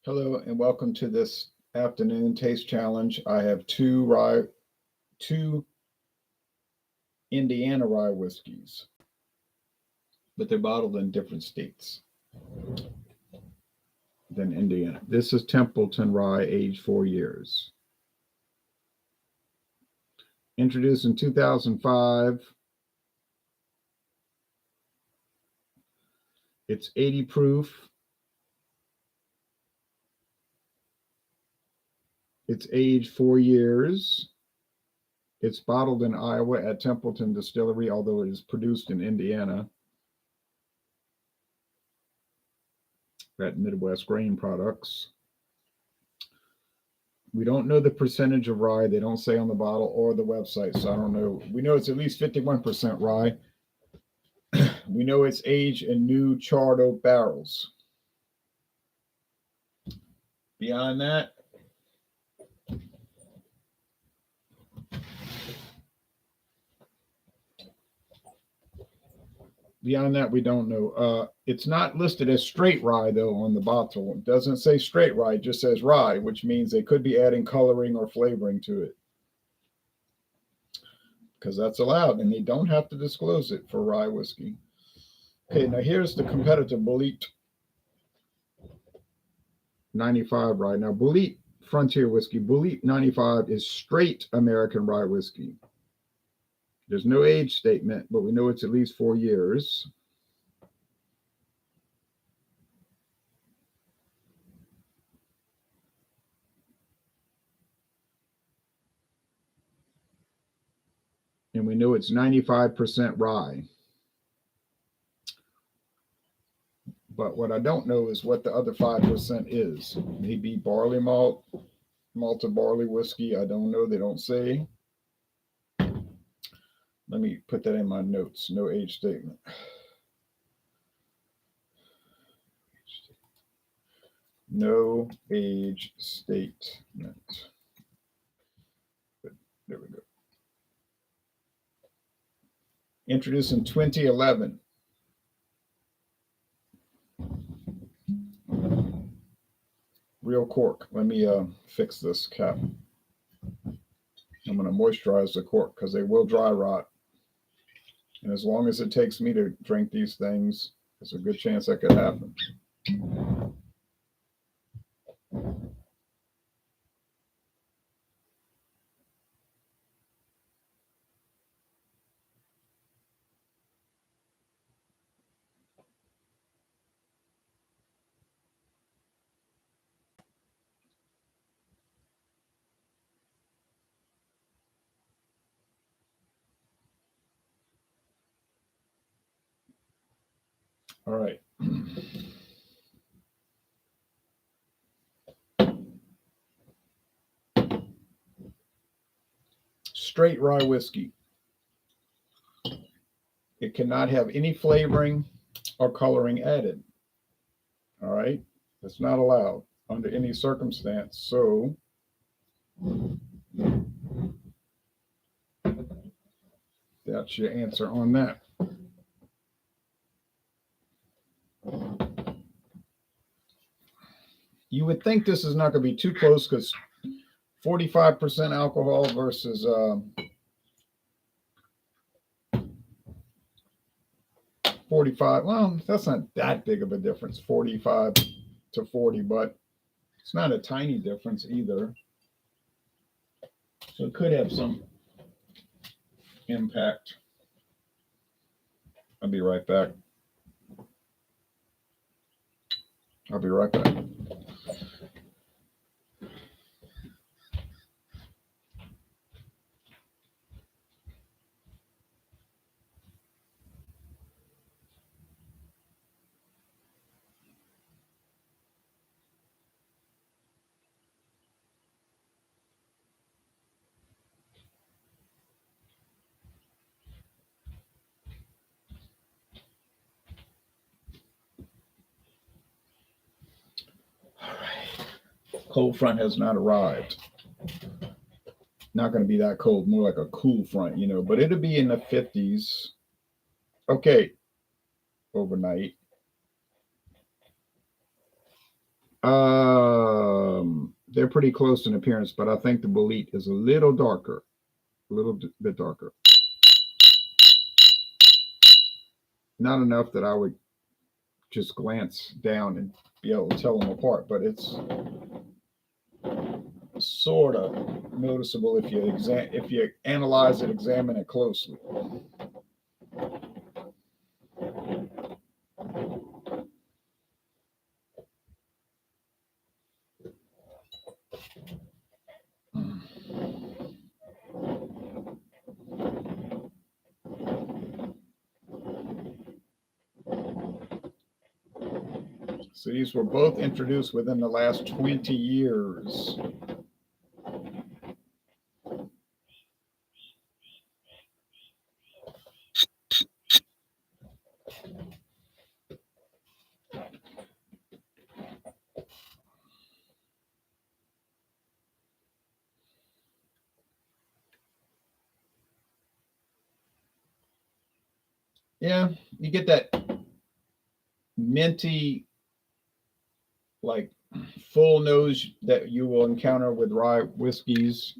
Hello and welcome to this afternoon taste challenge. I have two Indiana rye whiskeys, but they're bottled in different states than Indiana. This is Templeton Rye, aged 4 years. Introduced in 2005. It's 80 proof. It's aged 4 years. It's bottled in Iowa at Templeton Distillery, although it is produced in Indiana at Midwest Grain Products. We don't know the percentage of rye. They don't say on the bottle or the website, so I don't know. We know it's at least 51% rye. We know it's aged in new charred oak barrels. Beyond that, we don't know. It's not listed as straight rye, though, on the bottle. It doesn't say straight rye, it just says rye, which means they could be adding coloring or flavoring to it, because that's allowed, and they don't have to disclose it for rye whiskey. Okay, now here's the competitor Bulleit 95 rye. Now, Bulleit Frontier whiskey, Bulleit 95 is straight American rye whiskey. There's no age statement, but we know it's at least 4 years. And we know it's 95% rye. But what I don't know is what the other 5% is. Maybe barley malt, malted barley whiskey. I don't know. They don't say. Let me put that in my notes. No age statement. No age statement. There we go. Introduced in 2011. Real cork. Let me fix this cap. I'm going to moisturize the cork because they will dry rot. And as long as it takes me to drink these things, there's a good chance that could happen. All right. Straight rye whiskey. It cannot have any flavoring or coloring added. All right. That's not allowed under any circumstance. So that's your answer on that. You would think this is not going to be too close because 45% alcohol versus 45. Well, that's not that big of a difference, 45 to 40, but it's not a tiny difference either. So it could have some impact. I'll be right back. Cold front has not arrived. Not going to be that cold, more like a cool front, but it'll be in the 50s. Okay, overnight. They're pretty close in appearance, but I think the Bulleit is a little darker, a little bit darker. Not enough that I would just glance down and be able to tell them apart, but it's sort of noticeable if you analyze it, examine it closely. So these were both introduced within the last 20 years. Yeah, you get that minty, like full nose that you will encounter with rye whiskeys.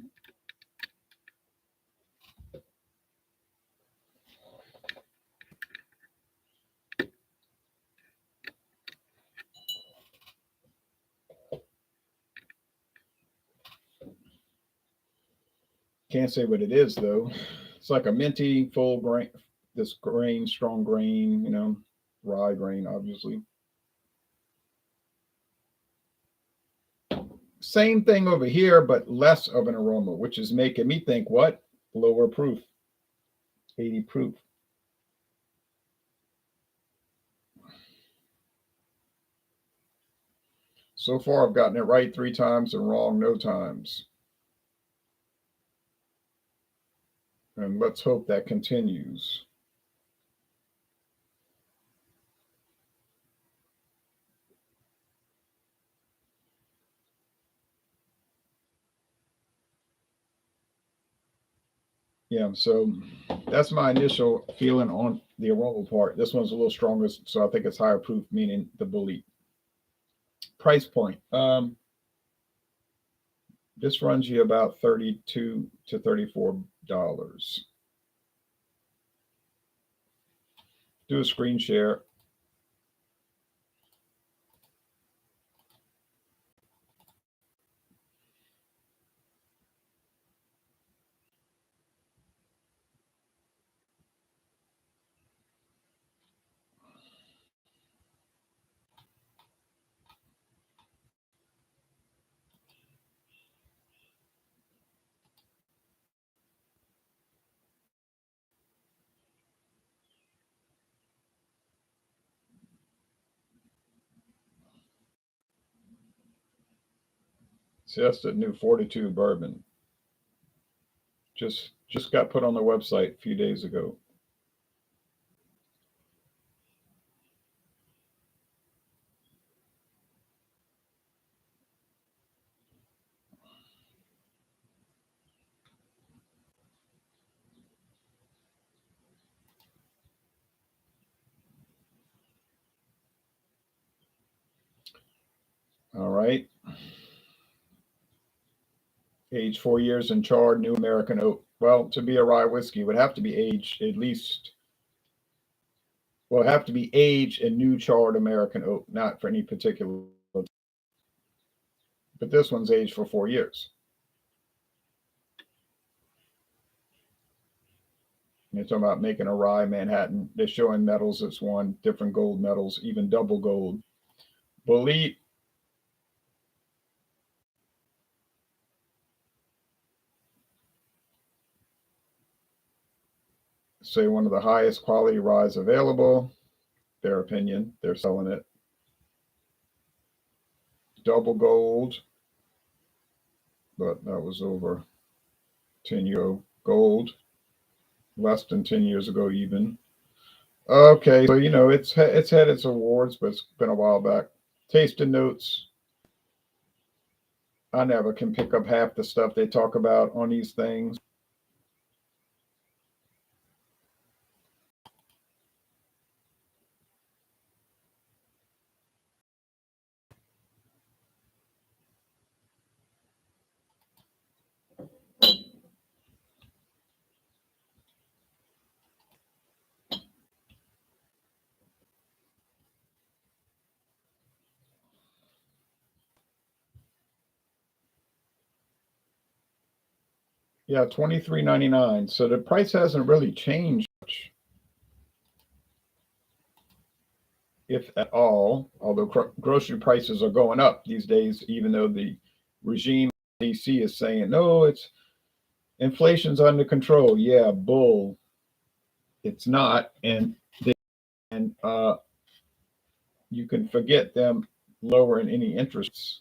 Can't say what it is though. It's like a minty, full grain, this grain, strong grain, rye grain, obviously. Same thing over here, but less of an aroma, which is making me think what? Lower proof, 80 proof. So far, I've gotten it right 3 times and wrong no times. And let's hope that continues. Yeah, so that's my initial feeling on the aroma part. This one's a little stronger, so I think it's higher proof, meaning the Bulleit. Price point. This runs you about $32 to $34. Do a screen share. See, that's the new 42 bourbon. Just got put on the website a few days ago. All right. Aged 4 years in charred new American oak. Well, to be a rye whiskey, would have to be aged at least. Well, have to be aged in new charred American oak, not for any particular. But this one's aged for 4 years. You're talking about making a rye Manhattan. They're showing metals. It's one different gold medals, even double gold. Bulleit. Say one of the highest quality ryes available. Their opinion. They're selling it. Double gold. But that was over 10 year gold. Less than 10 years ago, even. Okay, so it's had its awards, but it's been a while back. Tasting notes. I never can pick up half the stuff they talk about on these things. Yeah, $23.99. So the price hasn't really changed much, if at all. Although grocery prices are going up these days, even though the regime in DC is saying no, it's inflation's under control. Yeah, bull. It's not, and you can forget them lowering any interests.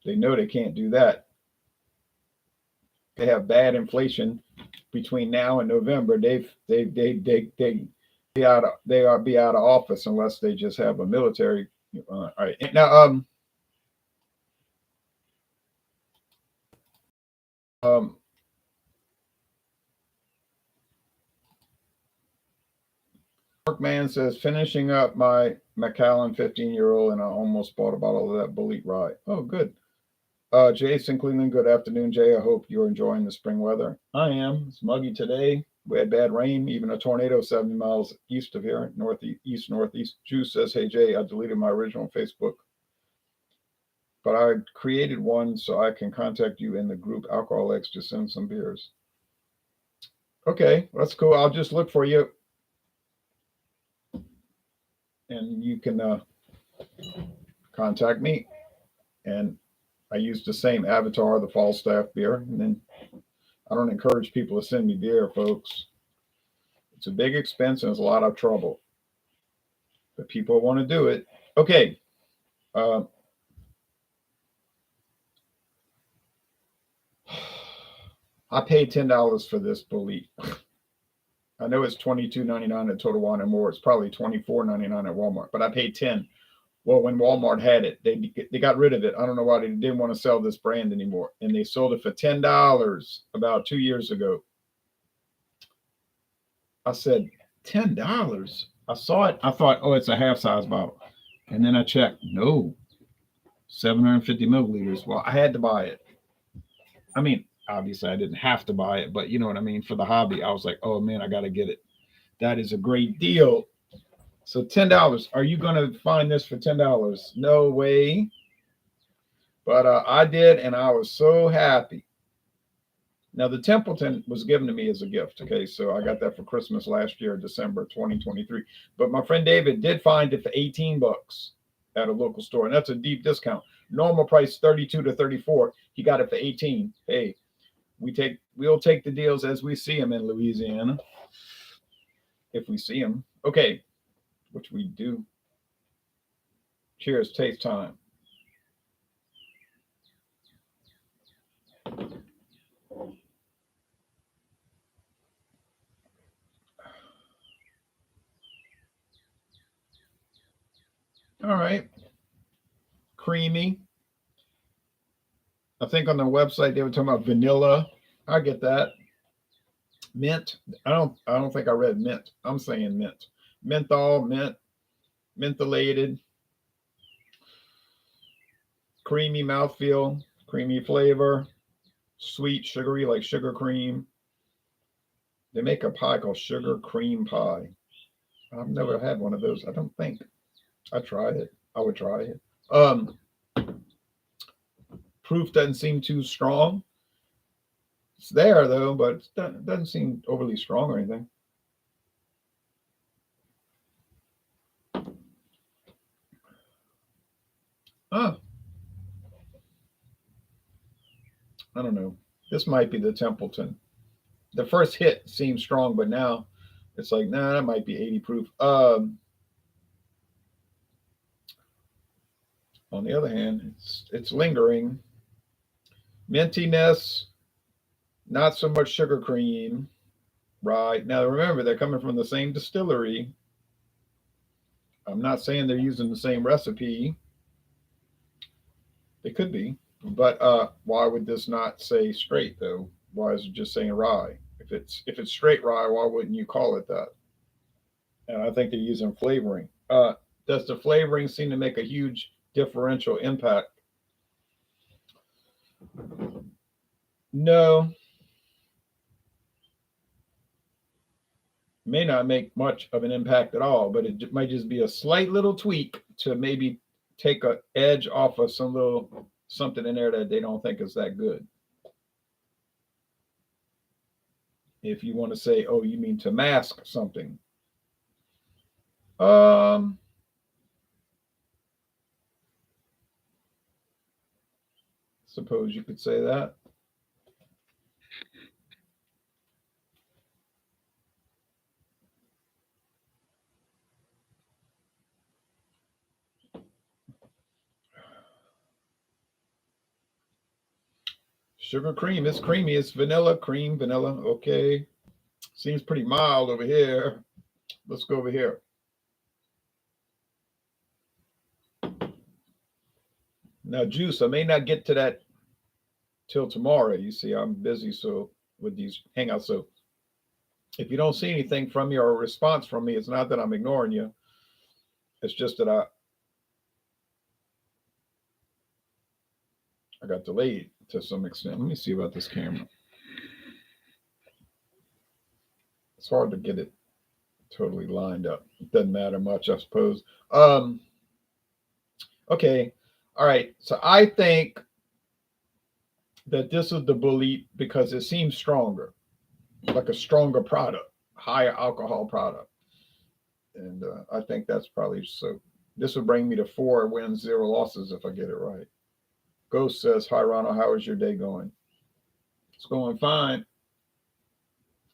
They know they can't do that. They have bad inflation between now and November. Be out of office unless they just have a military. All right, now um Workman says finishing up my Macallan 15-year-old, and I almost bought a bottle of that Bulleit Rye. Oh, good. Jason Cleveland, good afternoon, Jay. I hope you're enjoying the spring weather. I am. It's muggy today. We had bad rain, even a tornado 70 miles east of here, northeast. Juice says, hey, Jay, I deleted my original Facebook, but I created one so I can contact you in the group Alcohol X to send some beers. Okay, that's cool. I'll just look for you, and you can contact me. And I use the same avatar, the Falstaff beer, and then I don't encourage people to send me beer, folks. It's a big expense and it's a lot of trouble, but people want to do it. Okay. I paid $10 for this Bulleit. I know it's $22.99 at Total Wine and More. It's probably $24.99 at Walmart, but I paid $10. Well, when Walmart had it, they got rid of it. I don't know why they didn't want to sell this brand anymore, and they sold it for $10 about 2 years ago. I said, $10? I saw it. I thought, oh, it's a half size bottle. And then I checked. No, 750 milliliters. Well, I had to buy it. I mean, obviously I didn't have to buy it, but you know what I mean? For the hobby, I was like, oh man, I got to get it. That is a great deal. So $10. Are you going to find this for $10? No way. But I did, and I was so happy. Now, the Templeton was given to me as a gift. Okay, so I got that for Christmas last year, December 2023. But my friend David did find it for $18 at a local store, and that's a deep discount. Normal price $32 to $34. He got it for $18. Hey, we'll take the deals as we see them in Louisiana, if we see them. Okay, which we do. Cheers, taste time. All right. Creamy. I think on the website they were talking about vanilla. I get that. Mint. I don't think I read mint. I'm saying mint. Menthol, mint, mentholated. Creamy mouthfeel, creamy flavor, sweet, sugary, like sugar cream. They make a pie called sugar cream pie. I've never had one of those. I don't think. I tried it. I would try it. Proof doesn't seem too strong. It's there though, but it doesn't seem overly strong or anything. I don't know. This might be the Templeton. The first hit seems strong, but now it's like, nah, that might be 80 proof. On the other hand, it's lingering. Mintiness, not so much sugar cream. Right. Now remember, they're coming from the same distillery. I'm not saying they're using the same recipe. It could be. But why would this not say straight though? Why is it just saying rye? If it's straight rye, why wouldn't you call it that? And I think they're using flavoring. Does the flavoring seem to make a huge differential impact? No. May not make much of an impact at all, but it might just be a slight little tweak to maybe take an edge off of some little something in there that they don't think is that good. If you want to say, oh, you mean to mask something. Um, suppose you could say that. Sugar cream. It's creamy. It's vanilla, cream, vanilla. Okay. Seems pretty mild over here. Let's go over here. Now, juice. I may not get to that till tomorrow. You see, I'm busy so with these hangouts. So if you don't see anything from me or a response from me, it's not that I'm ignoring you. It's just that I got delayed to some extent. Let me see about this camera. It's hard to get it totally lined up. It doesn't matter much, I suppose. Okay. All right. So I think that this is the Bulleit because it seems stronger, like a stronger product, higher alcohol product. And I think that's probably so. This would bring me to 4 wins, 0 losses if I get it right. Ghost says, hi, Ronald. How is your day going? It's going fine.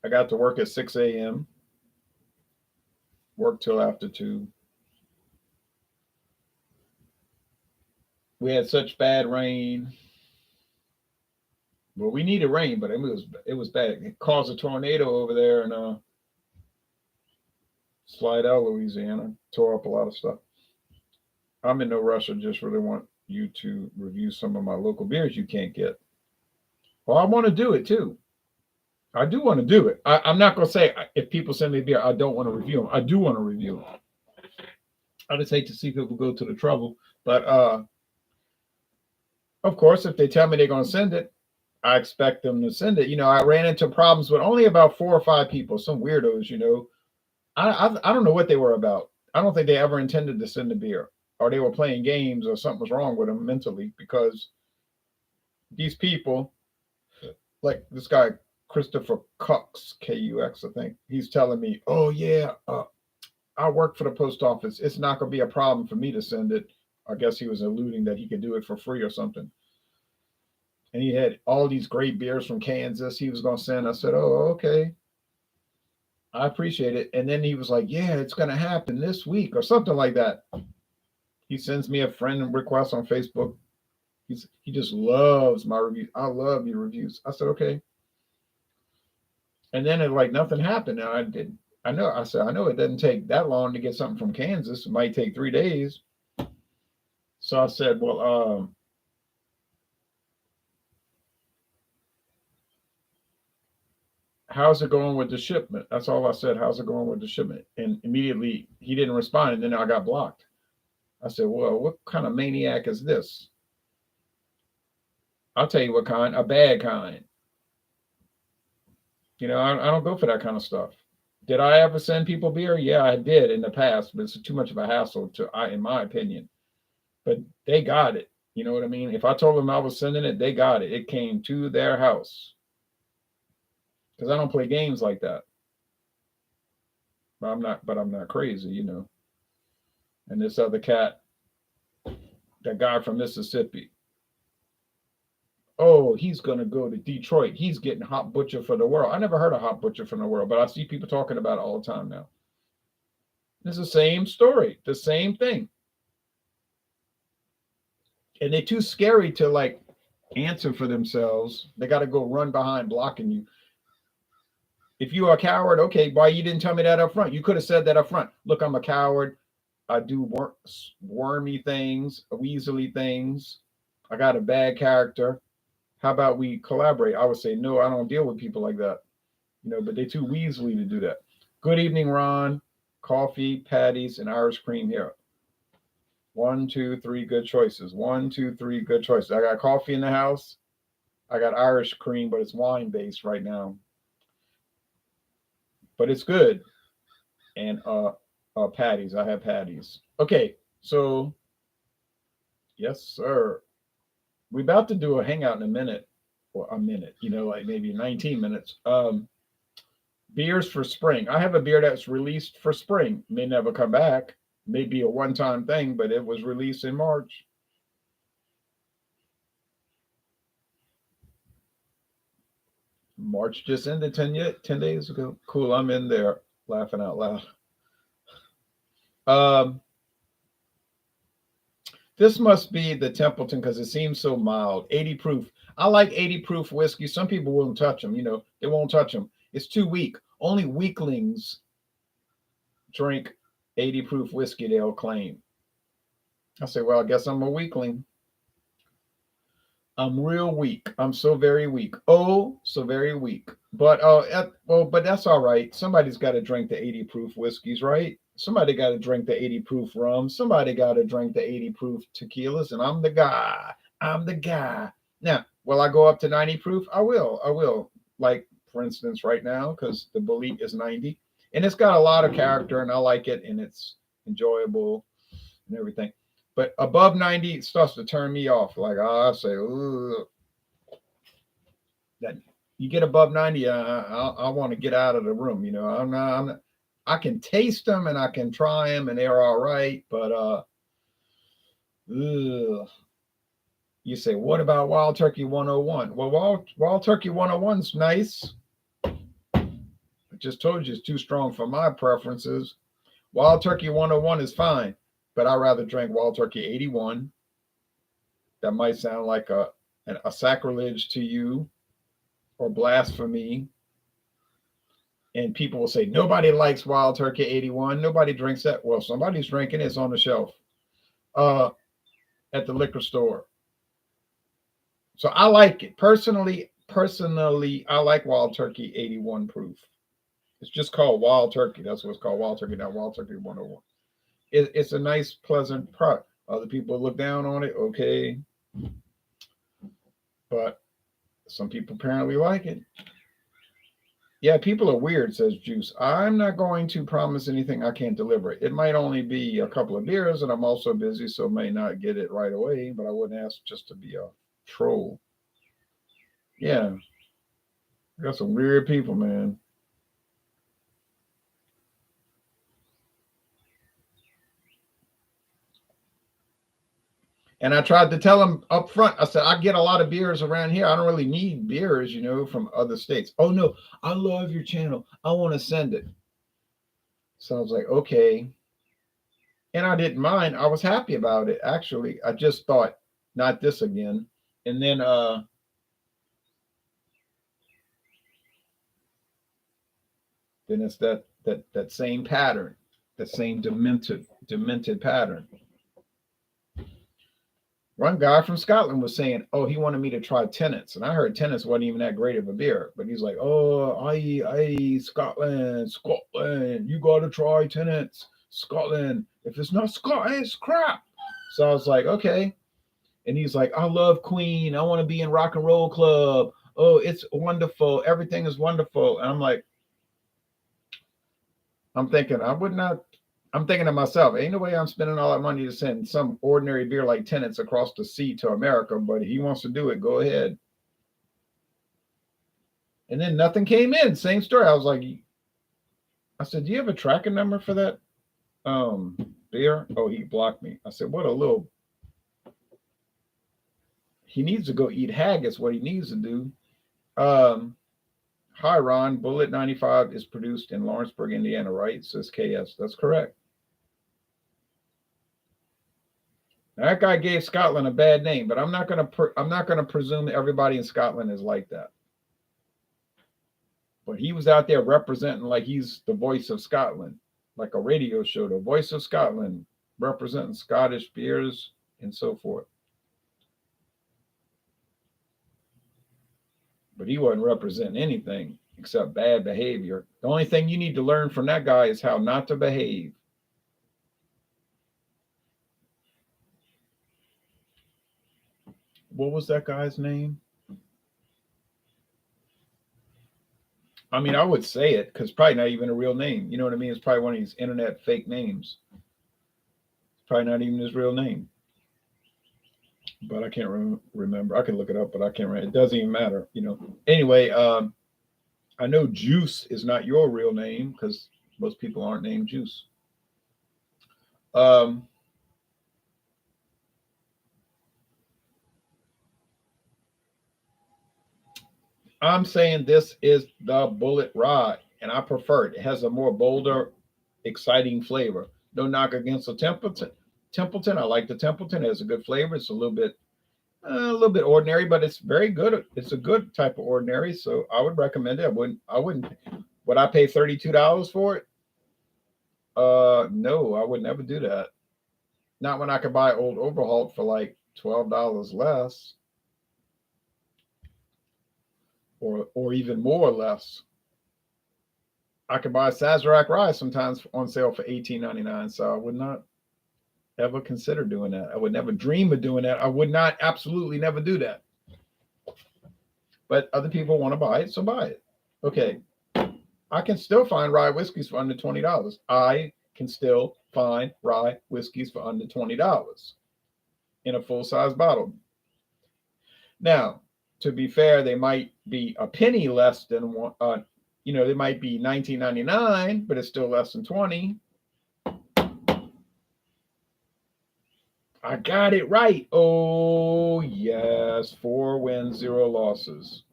I got to work at 6 a.m., work till after 2. We had such bad rain. Well, we needed rain, but it was bad. It caused a tornado over there in Slidell, Louisiana. Tore up a lot of stuff. I'm in no rush. I just really want you to review some of my local beers you can't get. Well, I want to do it too. I do want to do it. I'm not going to say if people send me beer, I don't want to review them. I do want to review them. I just hate to see people go to the trouble. But of course, if they tell me they're going to send it, I expect them to send it. I ran into problems with only about 4 or 5 people, some weirdos. I don't know what they were about. I don't think they ever intended to send a beer, or they were playing games, or something was wrong with them mentally, because these people, like this guy Christopher Cux, Kux, I think, he's telling me, oh yeah, I work for the post office. It's not going to be a problem for me to send it. I guess he was alluding that he could do it for free or something. And he had all these great beers from Kansas he was going to send. I said, oh, okay. I appreciate it. And then he was like, yeah, it's going to happen this week or something like that. He sends me a friend request on Facebook. He just loves my reviews. I love your reviews. I said, okay. And then it like nothing happened. And I said, I know it doesn't take that long to get something from Kansas. It might take 3 days. So I said, well, how's it going with the shipment? That's all I said. How's it going with the shipment? And immediately he didn't respond. And then I got blocked. I said, well, what kind of maniac is this? I'll tell you what kind, a bad kind. I don't go for that kind of stuff. Did I ever send people beer? Yeah, I did in the past, but it's too much of a hassle in my opinion. But they got it. You know what I mean? If I told them I was sending it, they got it. It came to their house. Because I don't play games like that. But I'm not crazy. And this other cat, that guy from Mississippi. Oh, he's gonna go to Detroit. He's getting Hot Butcher for the World. I never heard of Hot Butcher for the World, but I see people talking about it all the time now. It's the same story, the same thing. And they're too scary to like answer for themselves. They got to go run behind blocking you. If you are a coward, okay, why you didn't tell me that up front? You could have said that up front. Look, I'm a coward. I do wormy things, weaselly things. I got a bad character. How about we collaborate? I would say, no, I don't deal with people like that. But they're too weaselly to do that. Good evening, Ron. Coffee, patties, and Irish cream here. 1, 2, 3 good choices. 1, 2, 3 good choices. I got coffee in the house. I got Irish cream, but it's wine based right now. But it's good. And patties. I have patties. Okay, so yes, sir. We're about to do a hangout in a minute. Or a minute, like maybe 19 minutes. Beers for spring. I have a beer that's released for spring. May never come back. May be a one-time thing, but it was released in March. March just ended 10 days ago. Cool, I'm in there laughing out loud. This must be the Templeton because it seems so mild. 80 proof. I like 80 proof whiskey. Some people won't touch them. They won't touch them. It's too weak. Only weaklings drink 80 proof whiskey, they'll claim. I say, well, I guess I'm a weakling. I'm real weak. I'm so very weak. Oh, so very weak. But but that's all right. Somebody's got to drink the 80 proof whiskeys, right? Somebody got to drink the 80 proof rum. Somebody got to drink the 80 proof tequilas, and I'm the guy. I'm the guy. Now, will I go up to 90 proof? I will. I will. Like, for instance, right now, because the Bulleit is 90, and it's got a lot of character, and I like it, and it's enjoyable and everything. But above 90, it starts to turn me off. Like, I say, ooh. That you get above 90, I want to get out of the room. I'm not, I can taste them and I can try them and they're all right. But, ugh. You say, what about Wild Turkey 101? Well, Wild Turkey 101 is nice. I just told you it's too strong for my preferences. Wild Turkey 101 is fine, but I'd rather drink Wild Turkey 81. That might sound like a sacrilege to you or blasphemy. And people will say, nobody likes Wild Turkey 81. Nobody drinks that. Well, somebody's drinking it. It's on the shelf at the liquor store. So I like it. Personally, I like Wild Turkey 81 proof. It's just called Wild Turkey. That's what it's called, Wild Turkey, not Wild Turkey 101. It's a nice, pleasant product. Other people look down on it, okay. But some people apparently like it. Yeah, people are weird, says Juice. I'm not going to promise anything I can't deliver. It might only be a couple of beers, and I'm also busy, so may not get it right away, but I wouldn't ask just to be a troll. Yeah. Got some weird people, man. And I tried to tell them up front, I said, I get a lot of beers around here. I don't really need beers, from other states. Oh, no, I love your channel. I want to send it. So I was like, okay. And I didn't mind. I was happy about it, actually. I just thought, not this again. And then it's that same pattern, that same demented pattern. One guy from Scotland was saying, oh, he wanted me to try Tennent's. And I heard Tennent's wasn't even that great of a beer. But he's like, oh, Scotland, you got to try Tennent's. Scotland. If it's not Scotland, it's crap. So I was like, okay. And he's like, I love Queen. I want to be in Rock and Roll Club. Oh, it's wonderful. Everything is wonderful. And I'm like, I'm thinking to myself, ain't no way I'm spending all that money to send some ordinary beer like Tennent's across the sea to America, but he wants to do it. Go ahead. And then nothing came in. Same story. I was like, I said, do you have a tracking number for that beer? Oh, he blocked me. I said, what a little. He needs to go eat haggis. What he needs to do. Hi, Ron. Bulleit 95 is produced in Lawrenceburg, Indiana, right? Says KS. That's correct. Now, that guy gave Scotland a bad name, but I'm not gonna presume everybody in Scotland is like that. But he was out there representing like he's the voice of Scotland, like a radio show, the voice of Scotland, representing Scottish beers and so forth. But he wasn't representing anything except bad behavior. The only thing you need to learn from that guy is how not to behave. What was that guy's name? I mean, I would say it because probably not even a real name. You know what I mean? It's probably one of these internet fake names. It's probably not even his real name. But I can't remember. I can look it up, but I can't remember. It doesn't even matter. Anyway, I know Juice is not your real name because most people aren't named Juice. Um, I'm saying this is the Bulleit Rye, and I prefer it. It has a more bolder, exciting flavor. No knock against the Templeton. Templeton, I like the Templeton. It has a good flavor. It's a little bit ordinary, but it's very good. It's a good type of ordinary, so I would recommend it. I wouldn't. Would I pay $32 for it? No, I would never do that. Not when I could buy Old Overhaul for like $12 less, or even more less. I could buy Sazerac Rye sometimes on sale for $18.99. So I would not ever consider doing that. I would never dream of doing that. I would not absolutely never do that. But other people want to buy it, so buy it. Okay. I can still find rye whiskeys for under $20. I can still find rye whiskeys for under $20 in a full size bottle. Now, to be fair, they might be a penny less than one. They might be $19.99, but it's still less than 20. I got it right. Oh yes, 4 wins, 0 losses.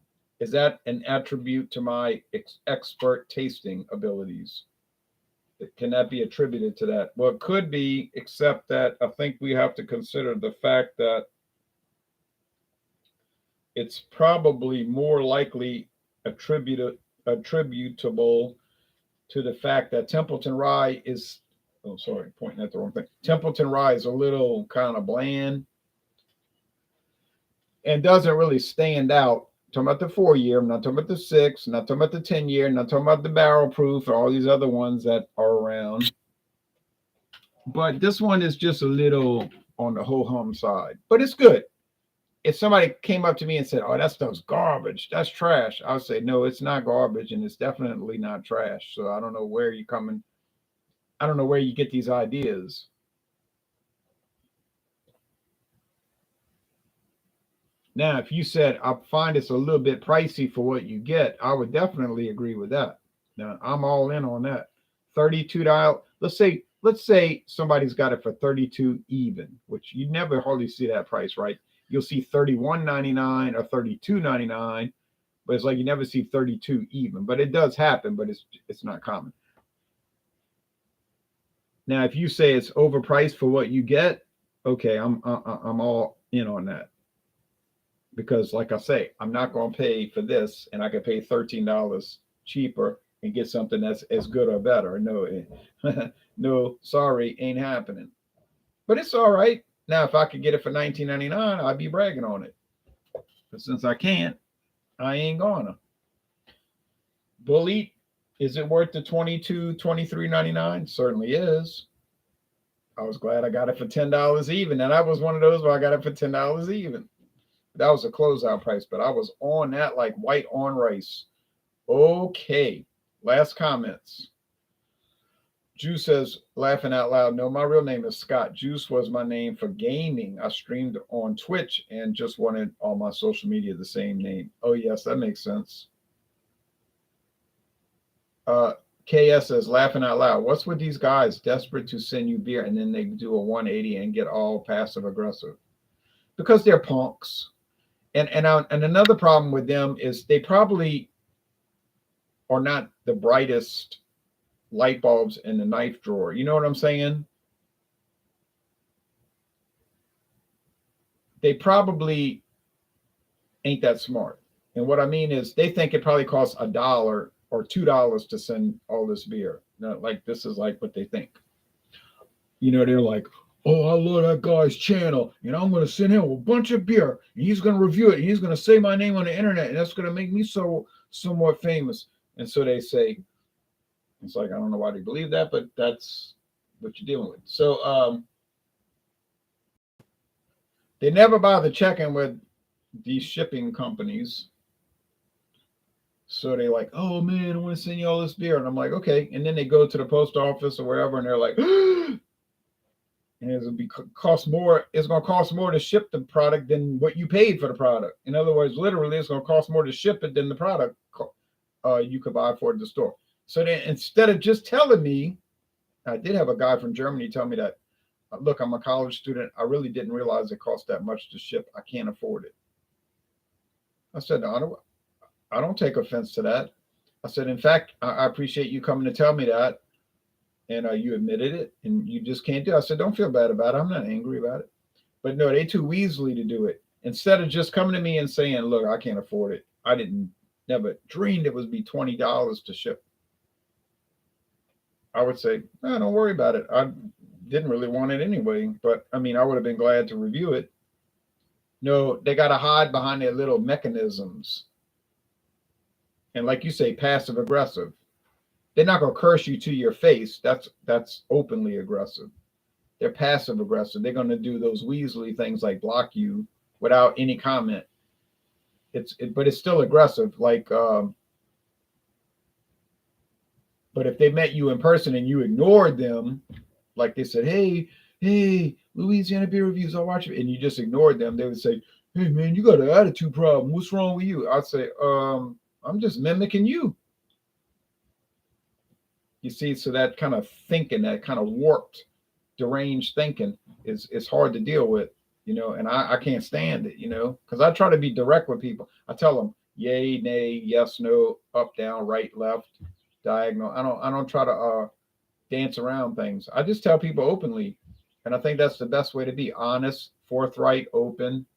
Is that an attribute to my expert tasting abilities? Can that be attributed to that? Well, it could be, except that I think we have to consider the fact that it's probably more likely attributable to the fact that Templeton Rye is, oh, sorry, pointing at the wrong thing. Templeton Rye is a little kind of bland and doesn't really stand out. I'm talking about the 4-year, I'm not talking about the 6, I'm not talking about the 10-year, I'm not talking about the barrel proof or all these other ones that are around. But this one is just a little on the ho hum side, but it's good. If somebody came up to me and said, "Oh, that stuff's garbage, that's trash," I would say, "No, it's not garbage, and it's definitely not trash." So I don't know where you coming. I don't know where you get these ideas. Now, if you said, "I find it's a little bit pricey for what you get," I would definitely agree with that. Now, I'm all in on that. $32. Let's say somebody's got it for 32 even, which you never hardly see that price, right? You'll see 31.99 or 32.99, but it's like you never see 32 even. But it does happen, but it's not common. Now, if you say it's overpriced for what you get, okay, I'm all in on that. Because like I say, I'm not going to pay for this, and I can pay $13 cheaper and get something that's as good or better. No, no, sorry, ain't happening. But it's all right. Now, if I could get it for $19.99, I'd be bragging on it. But since I can't, I ain't gonna. Bulleit, is it worth the $23.99? Certainly is. I was glad I got it for $10 even, and I was one of those where I got it for $10 even. That was a closeout price, but I was on that like white on rice. Okay, last comments. Juice says, laughing out loud, "No, my real name is Scott. Juice was my name for gaming. I streamed on Twitch and just wanted all my social media the same name." Oh, yes, that makes sense. KS says, laughing out loud, "What's with these guys desperate to send you beer and then they do a 180 and get all passive aggressive?" Because they're punks. And another problem with them is they probably are not the brightest light bulbs in the knife drawer. You know what I'm saying? They probably ain't that smart. And what I mean is they think it probably costs $1 or $2 to send all this beer. No, like this is like what they think. They're like, "Oh, I love that guy's channel. I'm going to send him a bunch of beer and he's going to review it. And he's going to say my name on the internet and that's going to make me so somewhat famous." And so they say, it's like, I don't know why they believe that, but that's what you're dealing with. So they never bother checking with these shipping companies. So they're like, "Oh man, I want to send you all this beer." And I'm like, "Okay." And then they go to the post office or wherever and they're like, and it's going to cost more. It's going to cost more to ship the product than what you paid for the product. In other words, literally, it's going to cost more to ship it than the product. you could buy for at the store. So then instead of just telling me, I did have a guy from Germany tell me that, look, I'm a college student. I really didn't realize it cost that much to ship. I can't afford it. I said, no, I don't take offense to that. I said, in fact, I appreciate you coming to tell me that. And you admitted it, and you just can't do it. I said, don't feel bad about it. I'm not angry about it. But no, they too weaselly to do it. Instead of just coming to me and saying, look, I can't afford it. I never dreamed it would be $20 to ship. I would say, no, don't worry about it. I didn't really want it anyway. But I mean, I would have been glad to review it. No, they got to hide behind their little mechanisms. And like you say, passive aggressive. They're not going to curse you to your face. That's openly aggressive. They're passive aggressive. They're going to do those weaselly things like block you without any comment. But it's still aggressive. Like, but if they met you in person and you ignored them, like they said, hey, Louisiana beer reviews, I'll watch it, and you just ignored them, they would say, hey man, you got an attitude problem. What's wrong with you? I'd say, I'm just mimicking you. You see, so that kind of thinking, that kind of warped, deranged thinking is hard to deal with, and I can't stand it, because I try to be direct with people. I tell them yay, nay, yes, no, up, down, right, left, diagonal. I don't try to dance around things. I just tell people openly, and I think that's the best way to be: honest, forthright, open,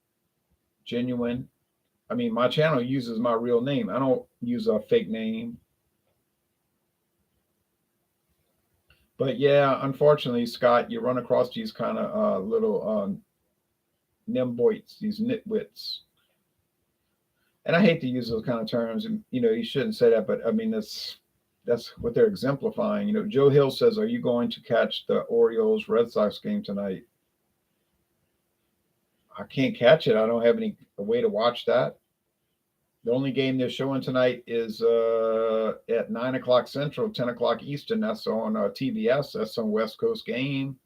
genuine. I mean, my channel uses my real name. I don't use a fake name. But yeah, unfortunately, Scott, you run across these kind of little nimboids, these nitwits. And I hate to use those kind of terms. And, you shouldn't say that, but I mean, that's what they're exemplifying. Joe Hill says, are you going to catch the Orioles Red Sox game tonight? I can't catch it. I don't have any way to watch that. The only game they're showing tonight is at 9 o'clock Central, 10 o'clock Eastern. That's on TBS. That's some West Coast game.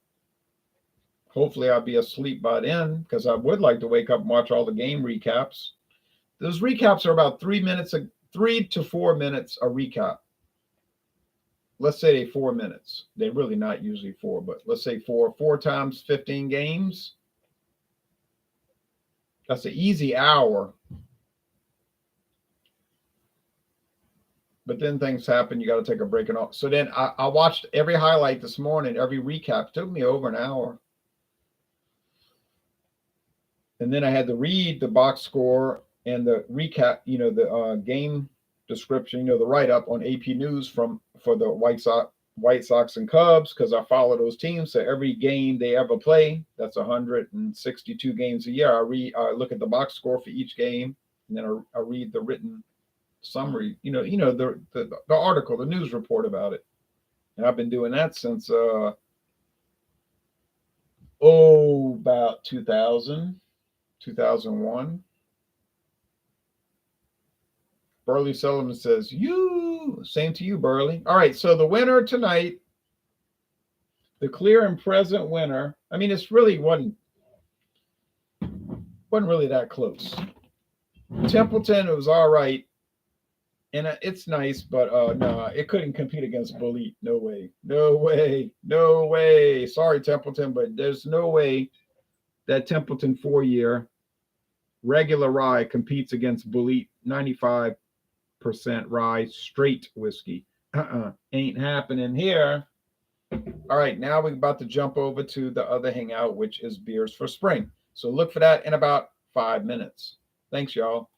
Hopefully I'll be asleep by then, because I would like to wake up and watch all the game recaps. Those recaps are about 3 to 4 minutes a recap. Let's say 4 minutes. They're really not usually 4, but let's say 4 times 15 games. That's an easy hour. But then things happen. You got to take a break and all. So then I watched every highlight this morning, every recap. It took me over an hour. And then I had to read the box score and the recap, the game description, the write-up on AP News for the White Sox and Cubs, because I follow those teams. So every game they ever play, that's 162 games a year. I look at the box score for each game, and then I read the written summary, the article, the news report about it. And I've been doing that since about 2000, 2001. Burley Sullivan says, same to you, Burley. All right, so the winner tonight, the clear and present winner. I mean, it's really wasn't really that close. Templeton, it was all right. And it's nice, but no, it couldn't compete against Bulleit. No way. Sorry, Templeton, but there's no way that Templeton 4-year regular rye competes against Bulleit 95% rye straight whiskey. Ain't happening here. All right, now we're about to jump over to the other hangout, which is Beers for Spring. So look for that in about 5 minutes. Thanks, y'all.